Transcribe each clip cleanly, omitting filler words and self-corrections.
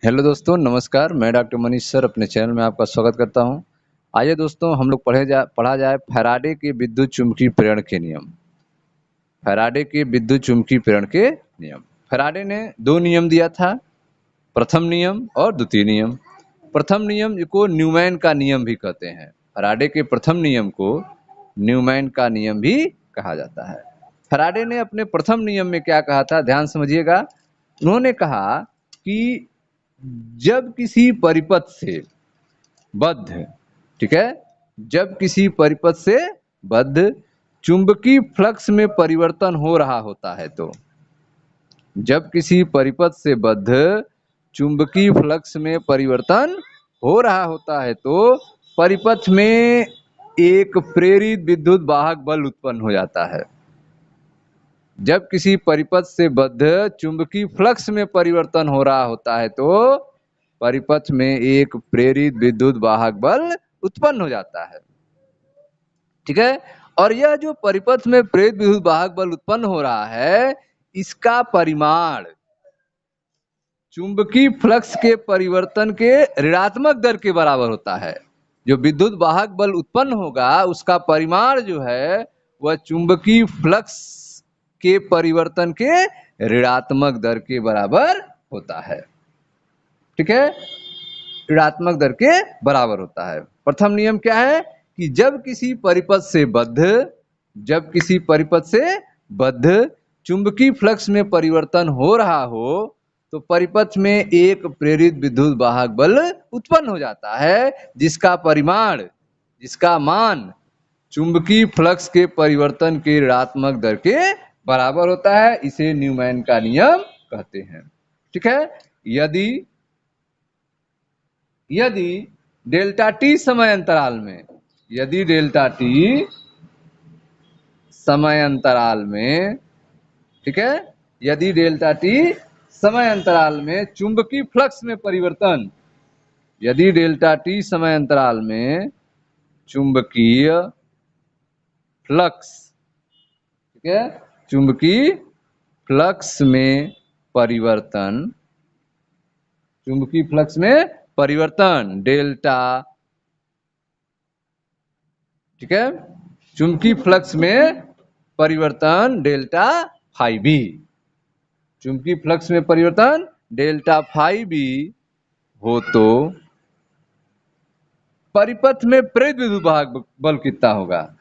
Hello दोस्तों, नमस्कार। मैं डॉक्टर मनीष सर अपने चैनल में आपका स्वागत करता हूं। आइए दोस्तों, हम लोग पढ़ा जाए फैराडे के विद्युत चुम्बकीय प्रेरण के नियम। फैराडे के विद्युत चुम्बकीय प्रेरण के नियम। फैराडे ने दो नियम दिया था, प्रथम नियम और द्वितीय नियम। प्रथम नियम को न्यूमैन का नियम भी कहते हैं। फैराडे के प्रथम नियम को न्यूमैन का नियम भी कहा जाता है। फैराडे ने अपने प्रथम नियम में क्या कहा था, ध्यान समझिएगा। उन्होंने कहा कि जब किसी परिपथ से बद्ध, ठीक है, जब किसी परिपथ से बद्ध चुंबकीय फ्लक्स में परिवर्तन हो रहा होता है तो जब किसी परिपथ से बद्ध चुंबकीय फ्लक्स में परिवर्तन हो रहा होता है तो परिपथ में एक प्रेरित विद्युत वाहक बल उत्पन्न हो जाता है। जब किसी परिपथ से बद्ध चुंबकीय फ्लक्स में परिवर्तन हो रहा होता है तो परिपथ में एक प्रेरित विद्युत वाहक बल उत्पन्न हो जाता है, ठीक है। और यह जो परिपथ में प्रेरित विद्युत वाहक बल उत्पन्न हो रहा है, इसका परिमाण चुंबकीय फ्लक्स के परिवर्तन के ऋणात्मक दर के बराबर होता है। जो विद्युत वाहक बल उत्पन्न होगा उसका परिमाण जो है वह चुंबकीय फ्लक्स के परिवर्तन के ऋणात्मक दर के बराबर होता है, ठीक है। ऋणात्मक दर के बराबर होता है। प्रथम नियम क्या है कि जब किसी परिपथ से बद्ध चुंबकीय फ्लक्स में परिवर्तन हो रहा हो तो परिपथ में एक प्रेरित विद्युत वाहक बल उत्पन्न हो जाता है, जिसका मान चुंबकीय फ्लक्स के परिवर्तन के ऋणात्मक दर के बराबर होता है। इसे न्यूमैन का नियम कहते हैं, ठीक है। यदि डेल्टा टी समय अंतराल में ठीक है, यदि डेल्टा टी समय अंतराल में चुंबकीय फ्लक्स में परिवर्तन, यदि डेल्टा टी समय अंतराल में चुंबकीय फ्लक्स, ठीक है, चुंबकीय फ्लक्स में परिवर्तन डेल्टा, ठीक है, चुंबकीय फ्लक्स में परिवर्तन डेल्टा फाई बी, चुंबकीय फ्लक्स में परिवर्तन डेल्टा फाई बी हो तो परिपथ में प्रेरित विद्युत वाहक बल कितना होगा?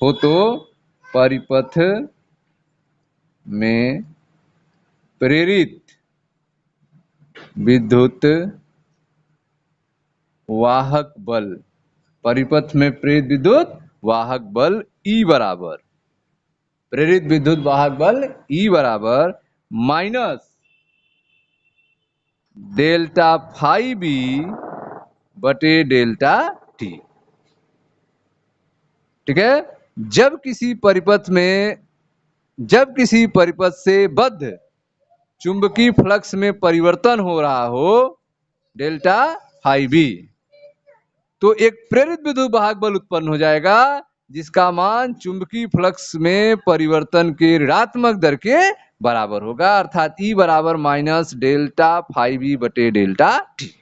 हो तो परिपथ में प्रेरित विद्युत वाहक बल, परिपथ में प्रेरित विद्युत वाहक बल E बराबर, प्रेरित विद्युत वाहक बल E बराबर माइनस डेल्टा फाई बी बटे डेल्टा टी, ठीक है। जब किसी परिपथ से बद्ध चुंबकीय फ्लक्स में परिवर्तन हो रहा हो डेल्टा फाई बी, तो एक प्रेरित विद्युत वाहक बल उत्पन्न हो जाएगा जिसका मान चुंबकीय फ्लक्स में परिवर्तन के ऋणात्मक दर के बराबर होगा, अर्थात E बराबर माइनस डेल्टा फाई बी बटे डेल्टा टी।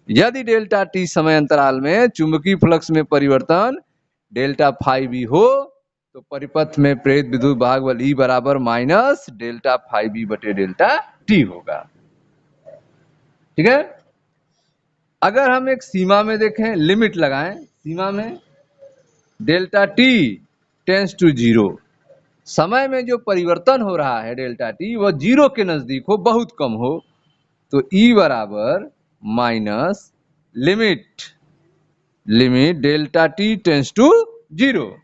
यदि डेल्टा टी समय अंतराल में चुंबकीय फ्लक्स में परिवर्तन डेल्टा फाई बी हो तो परिपथ में प्रेरित विद्युत वाहक बल E बराबर माइनस डेल्टा फाई बी बटे डेल्टा टी होगा, ठीक है। अगर हम एक सीमा में देखें, लिमिट लगाएं, सीमा में delta T tends to zero, समय में जो परिवर्तन हो रहा है डेल्टा टी वह जीरो के नजदीक हो, बहुत कम हो, तो E बराबर minus limit delta T tends to zero,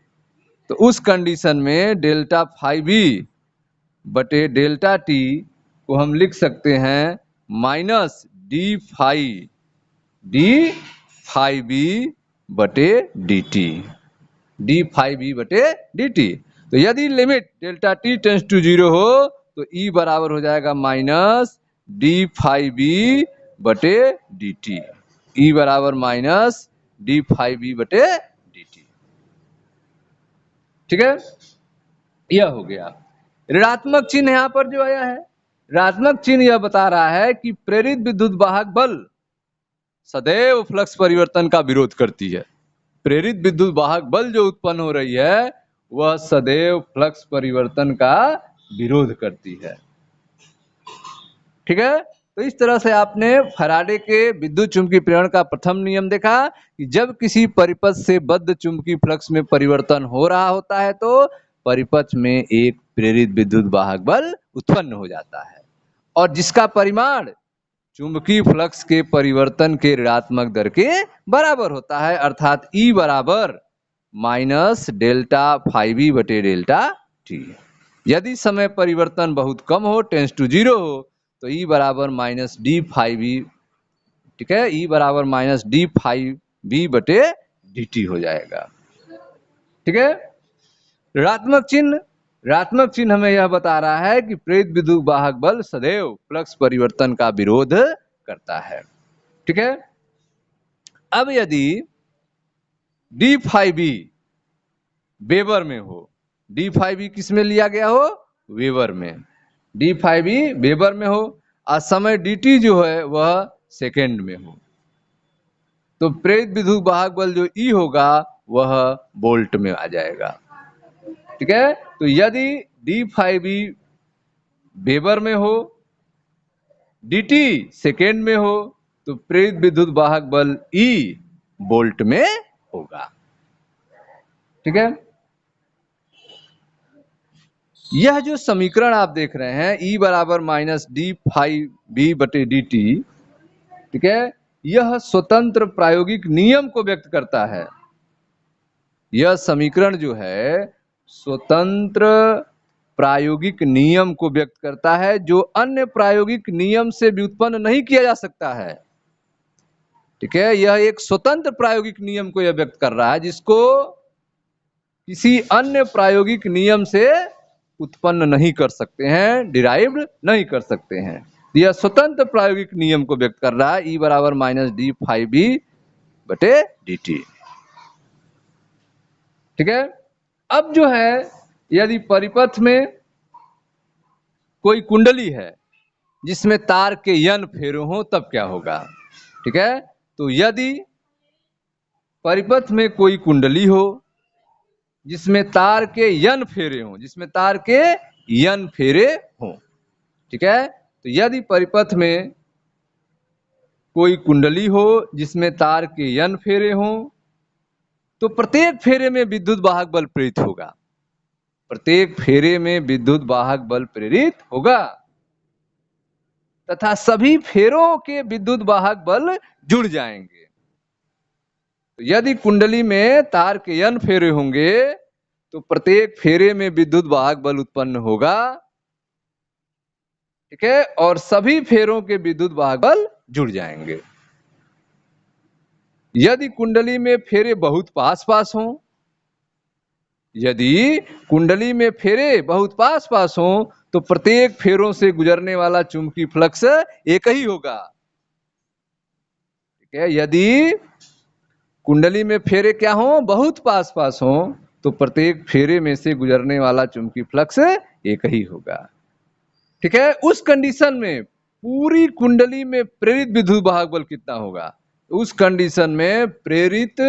तो उस कंडीशन में डेल्टा फाई बी बटे डेल्टा टी को हम लिख सकते हैं माइनस डी फाई बी बटे D T, D phi B बटे डी टी। तो यदि limit delta T tends to zero हो तो E बराबर हो जाएगा माइनस डी फाई बी बटे डी टी, E बराबर माइनस डी फाई बी बटे डी टी, ठीक है। यह हो गया। ऋणात्मक चिन्ह यहां पर जो आया है ऋणात्मक चिन्ह यह बता रहा है कि प्रेरित विद्युत वाहक बल सदैव फ्लक्स परिवर्तन का विरोध करती है। प्रेरित विद्युत वाहक बल जो उत्पन्न हो रही है वह सदैव फ्लक्स परिवर्तन का विरोध करती है। ठीक है, तो इस तरह से आपने फैराडे के विद्युत चुंबकीय प्रेरण का प्रथम नियम देखा कि जब किसी परिपथ से बद्ध चुंबकीय फ्लक्स में परिवर्तन हो रहा होता है तो परिपथ में एक प्रेरित विद्युत वाहक बल उत्पन्न हो जाता है और जिसका परिमाण चुंबकीय फ्लक्स के परिवर्तन के ऋणात्मक दर के बराबर होता है, अर्थात E बराबर माइनस डेल्टा फाई बी बटे डेल्टा टी। यदि समय परिवर्तन बहुत कम हो, टेंस टू 0 हो, तो E बराबर माइनस डी फाई बी, ठीक है, E बराबर माइनस डी फाई बी बटे डी टी हो जाएगा। ठीक है, ऋणात्मक चिन्ह हमें यह बता रहा है कि प्रेरित विद्युत वाहक बल सदैव फ्लक्स परिवर्तन का विरोध करता है। ठीक है, अब यदि डी फाई बी वेबर में हो, डी फाई बी किस में लिया गया हो, वेबर में, डी फाई बी वेबर में हो और समय डी टी जो है वह सेकेंड में हो, तो प्रेरित विद्युत वाहक बल जो ई होगा वह वोल्ट में आ जाएगा। ठीक है, तो यदि डी फाई बी वेबर में हो, dt सेकेंड में हो, तो प्रेरित विद्युत वाहक बल E वोल्ट में होगा। ठीक है, यह जो समीकरण आप देख रहे हैं E बराबर माइनस डी फाई बी बटे डी टी, ठीक है, यह स्वतंत्र प्रायोगिक नियम को व्यक्त करता है। यह समीकरण जो है स्वतंत्र प्रायोगिक नियम को व्यक्त करता है जो अन्य प्रायोगिक नियम से व्युत्पन्न नहीं किया जा सकता है। ठीक है, यह एक स्वतंत्र प्रायोगिक नियम को यह व्यक्त कर रहा है जिसको किसी अन्य प्रायोगिक नियम से उत्पन्न नहीं कर सकते हैं, डिराइव्ड नहीं कर सकते हैं। यह स्वतंत्र प्रायोगिक नियम को व्यक्त कर रहा है, E बराबर माइनस डी फाई बी बटे डी टी। ठीक है, अब जो है यदि परिपथ में कोई कुंडली है जिसमें तार के n फेरे हों तब क्या होगा। ठीक है, तो यदि परिपथ में कोई कुंडली हो जिसमें तार के n फेरे हों, जिसमें तार के n फेरे हों, ठीक है, तो यदि परिपथ में कोई कुंडली हो जिसमें तार के n फेरे हों तो प्रत्येक फेरे में विद्युत वाहक बल प्रेरित होगा, प्रत्येक फेरे में विद्युत वाहक बल प्रेरित होगा तथा सभी फेरों के विद्युत वाहक बल जुड़ जाएंगे। तो यदि कुंडली में तार के n फेरे होंगे तो प्रत्येक फेरे में विद्युत वाहक बल उत्पन्न होगा। ठीक है, और सभी फेरों के विद्युत वाहक बल जुड़ जाएंगे। यदि कुंडली में फेरे बहुत पास पास हों, यदि कुंडली में फेरे बहुत पास पास हों तो प्रत्येक फेरों से गुजरने वाला चुंबकीय फ्लक्स एक ही होगा। ठीक है, यदि कुंडली में फेरे क्या हों, बहुत पास पास हों, तो प्रत्येक फेरे में से गुजरने वाला चुंबकीय फ्लक्स एक ही होगा। ठीक है, उस कंडीशन में पूरी कुंडली में प्रेरित विद्युत वाहक बल कितना होगा, उस कंडीशन में प्रेरित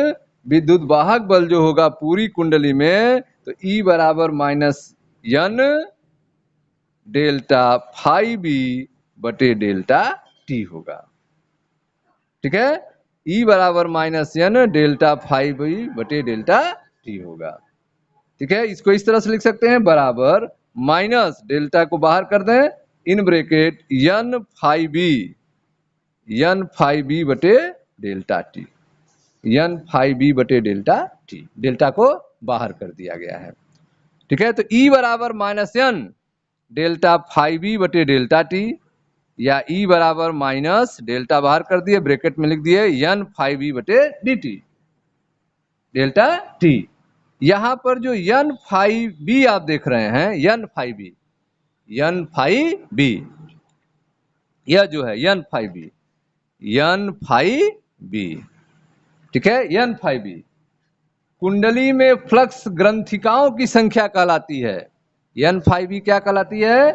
विद्युत वाहक बल जो होगा पूरी कुंडली में, तो E बराबर minus n delta phi B बटे डेल्टा टी होगा। ठीक है, E बराबर minus n delta phi B बटे डेल्टा टी होगा। ठीक है, इसको इस तरह से लिख सकते हैं, बराबर माइनस डेल्टा को बाहर कर दें, इन ब्रैकेट n फाई बी बटे delta T, n phi B बटे डेल्टा टी, डेल्टा को बाहर कर दिया गया है। ठीक है, तो E बराबर minus n delta phi B बटे डेल्टा टी, या E बराबर माइनस डेल्टा बाहर कर दिए, ब्रैकेट में लिख दिए n फाई बी बटे डी टी डेल्टा टी। यहां पर जो n फाई बी आप देख रहे हैं, n फाई बी, यह जो है n फाई बी, ठीक है, n फाई बी कुंडली में फ्लक्स ग्रंथिकाओं की संख्या कहलाती है। n फाई बी क्या कहलाती है,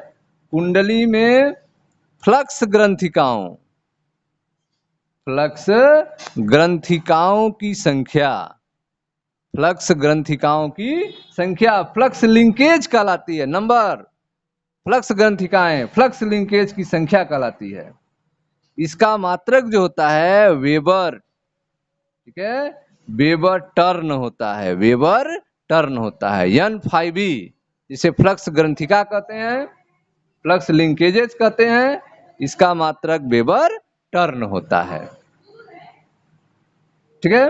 कुंडली में फ्लक्स ग्रंथिकाओं, फ्लक्स ग्रंथिकाओं की संख्या, फ्लक्स ग्रंथिकाओं की संख्या फ्लक्स लिंकेज कहलाती है। नंबर, फ्लक्स ग्रंथिकाएं फ्लक्स लिंकेज की संख्या कहलाती है। इसका मात्रक जो होता है वेबर, ठीक है, वेबर टर्न होता है, वेबर टर्न होता है। N5e जिसे फ्लक्स ग्रंथिका कहते हैं, फ्लक्स लिंकेजेस कहते हैं, इसका मात्रक वेबर टर्न होता है। ठीक है,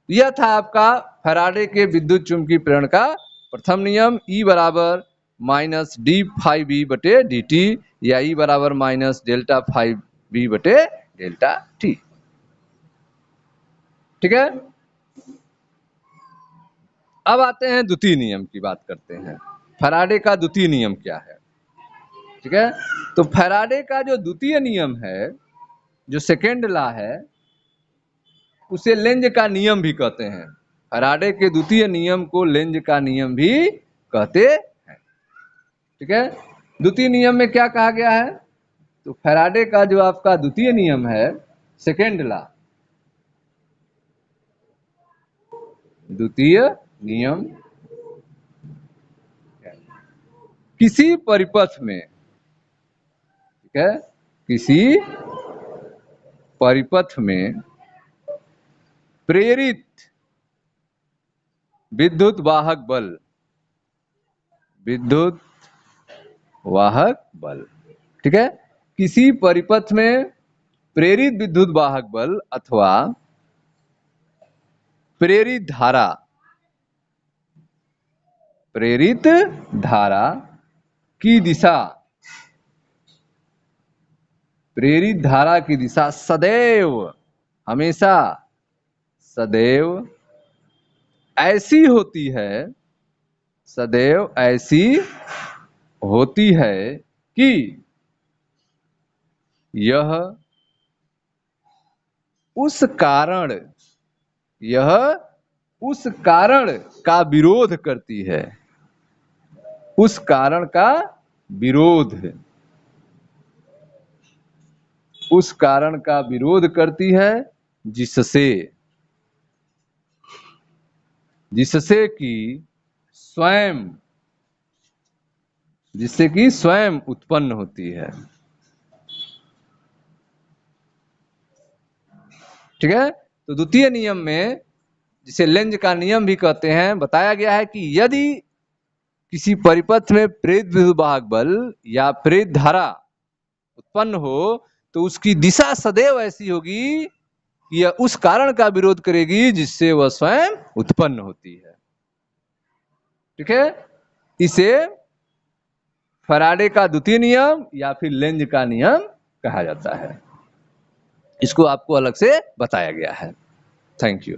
यह था आपका फैराडे के विद्युत चुंबकीय प्रेरण का प्रथम नियम, E बराबर माइनस d5e बटे dt या E बराबर माइनस डेल्टा 5b बटे डेल्टा t। ठीक है, अब आते हैं द्वितीय नियम की बात करते हैं। फैराडे का द्वितीय नियम क्या है? ठीक है, तो फैराडे का जो द्वितीय नियम है, जो सेकेंड लॉ है, उसे लेंज का नियम भी कहते हैं। फैराडे के द्वितीय नियम को लेंज का नियम भी कहते हैं। ठीक है, द्वितीय नियम में क्या कहा गया है? तो फैराडे का जो आपका द्वितीय नियम है, सेकेंड लॉ, द्वितीय नियम, किसी परिपथ में, ठीक है, किसी परिपथ में प्रेरित विद्युत वाहक बल, विद्युत वाहक बल, ठीक है, किसी परिपथ में प्रेरित विद्युत वाहक बल अथवा प्रेरित धारा, प्रेरित धारा की दिशा, प्रेरित धारा की दिशा सदैव, हमेशा, सदैव ऐसी होती है, सदैव ऐसी होती है कि यह उस कारण, यह उस कारण का विरोध करती है, उस कारण का विरोध, उस कारण का विरोध करती है जिससे, जिससे कि स्वयं, जिससे कि स्वयं उत्पन्न होती है। ठीक है, तो द्वितीय नियम में, जिसे लेंज का नियम भी कहते हैं, बताया गया है कि यदि किसी परिपथ में प्रेरित विद्युत वाहक बल या प्रेरित धारा उत्पन्न हो तो उसकी दिशा सदैव ऐसी होगी कि यह उस कारण का विरोध करेगी जिससे वह स्वयं उत्पन्न होती है। ठीक है, इसे फैराडे का द्वितीय नियम या फिर लेंज का नियम कहा जाता है। इसको आपको अलग से बताया गया है। Thank you.